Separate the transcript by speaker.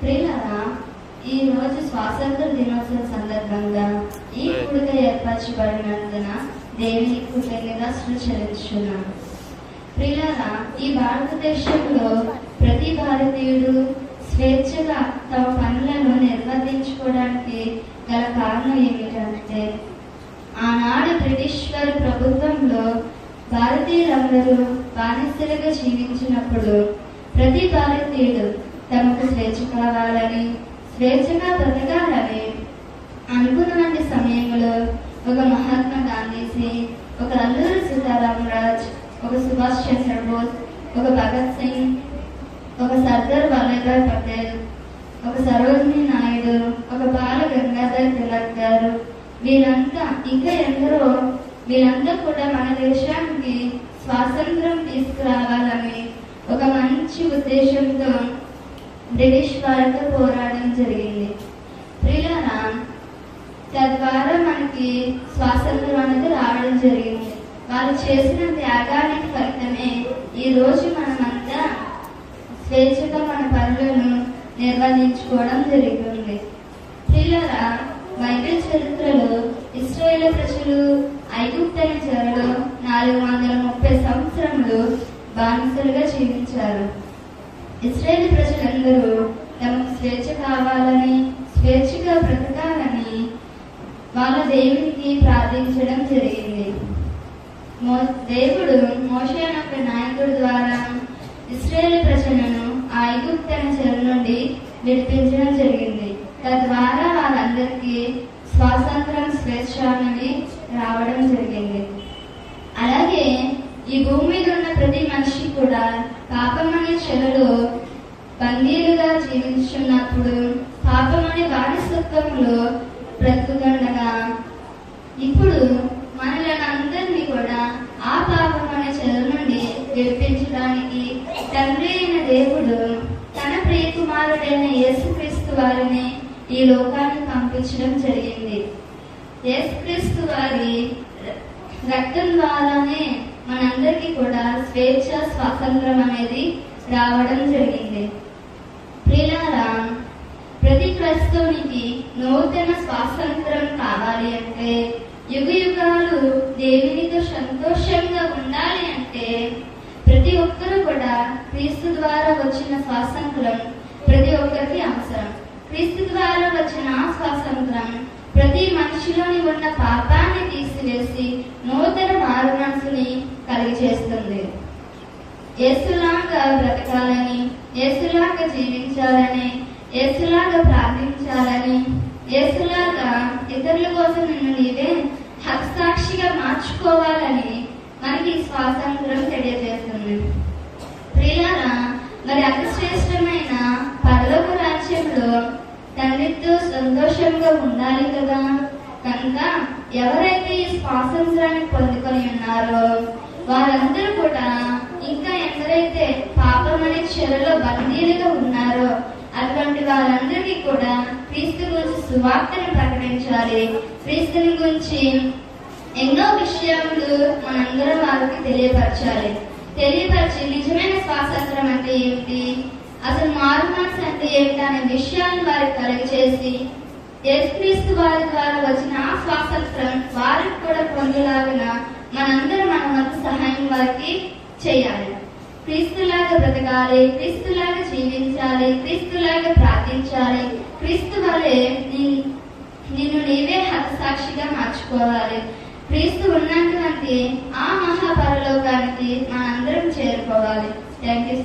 Speaker 1: ప్రియులారా, ఈ రోజు స్వాతంత్ర దినోత్సవం సందర్భంగా ఈ కూడిక ఏర్పరచబడినందున దేవుని కృతజ్ఞతలు చెల్లించున్నాను. ప్రియులారా, ఈ భారతదేశంలో ప్రతి భారతీయుడు స్వేచ్ఛగా తమ పనులను నిర్వర్తించుకోవడానికి గల కారణం ఏమిటంటే, ఆనాడు బ్రిటిష్ వారి ప్రభుత్వంలో భారతీయులందరూ బానిసలుగా జీవించినప్పుడు ప్రతి భారతీయుడు తమకు స్వేచ్ఛ కావాలని, స్వేచ్ఛగా బ్రతకాలని అనుకున్నటువంటి సమయంలో ఒక మహాత్మా గాంధీజీ, ఒక అల్లూరి సీతారామరాజ్, ఒక సుభాష్ చంద్రబోస్, ఒక భగత్ సింగ్, ఒక సర్దార్ వల్లభాయ్ పటేల్, ఒక సరోజినీ నాయుడు, ఒక బాల గంగాధర్ తిలక్ గారు, వీరంతా ఇంకా ఎందరో, వీరంతా కూడా మన దేశానికి స్వాతంత్రం తీసుకురావాలని ఒక మంచి ఉద్దేశంతో బ్రిటిష్ వారితో పోరాటం జరిగింది. ప్రియులారా, తద్వారా మనకి స్వాతంత్రం అనేది రావడం జరిగింది. వాళ్ళు చేసిన త్యాగానికి ఫలితమే ఈ రోజు మనమంతా స్వేచ్ఛగా మన పనులను నిర్వహించుకోవడం జరుగుతుంది. ప్రియులారా, బైబిల్ చరిత్రలో ఇశ్రాయేలు ప్రజలు ఐగుప్తు చెరలో 430 సంవత్సరములు బానిసలుగా జీవించారు. ఇశ్రాయేలు ప్రజలందరూ తమకు స్వేచ్ఛ కావాలని, స్వేచ్ఛగా బ్రతకాలని వాళ్ళ దేవునికి ప్రార్థించడం జరిగింది. దేవుడు మోషే అనే నాయకుడి ద్వారా ఇశ్రాయేలు ప్రజలను ఆ ఐగుప్తు చెర నుండి విడిపించడం జరిగింది. తద్వారా వాళ్ళందరికీ స్వాతంత్రం, స్వేచ్ఛ అనేది రావడం జరిగింది. అలాగే ఈ భూమి మీద ఉన్న ప్రతి మనిషి కూడా పాపం అనే చెరలో బందీలుగా జీవించున్నప్పుడు, పాపం అనే బానిసత్వంలో బ్రతుకుతుండగా, ఇప్పుడు మనలను అందరినీ కూడా ఆ పాపం అనే చెర నుండి విడిపించడానికి తండ్రి అయిన దేవుడు తన ప్రియ కుమారుడైన యేసుక్రీస్తు వారిని ఈ లోకాన్ని పంపించడం జరిగింది. యేసుక్రీస్తు వారి రక్తం ద్వారానే మనందరికీ కూడా స్వేచ్ఛ, స్వాతంత్రం అనేది రావడం జరిగింది. ప్రియులారా, ప్రతి క్రైస్తవునికి నూతన స్వాతంత్రం కావాలి అంటే, యుగ యుగాలు దేవునితో సంతోషంగా ఉండాలి అంటే, ప్రతి ఒక్కరూ కూడా క్రీస్తు ద్వారా వచ్చిన స్వాతంత్రం ప్రతి ఒక్కరికి అవసరం. క్రీస్తు ద్వారా వచ్చిన స్వాతంత్రం ప్రతి మనిషిలోని ఉన్న పాపాన్ని తీసివేసి నూతన మారు మనసుని కలిగజేస్తుంది. యేసులాగా బ్రతకాలని, యేసులాగా జీవించాలని, యేసులాగా ప్రార్థించాలని, యేసులాగా ఇతరుల కోసం నిన్ను నీవే హక్సాక్షిగా మార్చుకోవాలని మనకి స్వాతంత్రం తెలియజేస్తుంది. ప్రియులారా, మరి అతి శ్రేష్టమైన పరలోక రాజ్యంలో తండ్రితో సంతోషంగా ఉండాలి కదా. కనుక ఎవరైతే ఈ స్వాతంత్రాన్ని పొందుకొని ఉన్నారో వారందరూ కూడా, ఇంకా ఎందరైతే పాపం అనే చెరలో బందీలుగా ఉన్నారో అటువంటి వారందరికీ కూడా క్రీస్తు గురించి సువార్తను ప్రకటించాలి. క్రీస్తుని గురించి ఎన్నో విషయాలు మనందరం వారికి తెలియపరిచి నిజమైన స్వాతంత్రం అంటే ఏమిటి, అసలు మారు మనసు అంటే ఏమిటి అనే విషయాన్ని వారికి కలిగజేసి యేసుక్రీస్తు వారి ద్వారా వచ్చిన ఆ స్వాతంత్రం వారికి కూడా పొందేలాగా మనందరం మన వంతు సహాయం వారికి చేయాలి. క్రీస్తులాగా బ్రతకాలి, క్రీస్తులాగా జీవించాలి, క్రీస్తులాగా ప్రార్థించాలి, క్రీస్తు వలె నిన్ను నీవే హతసాక్షిగా మార్చుకోవాలి. క్రీస్తు ఉన్నటువంటి ఆ మహాపరలోకానికి మనందరం చేరుకోవాలి. Thank you.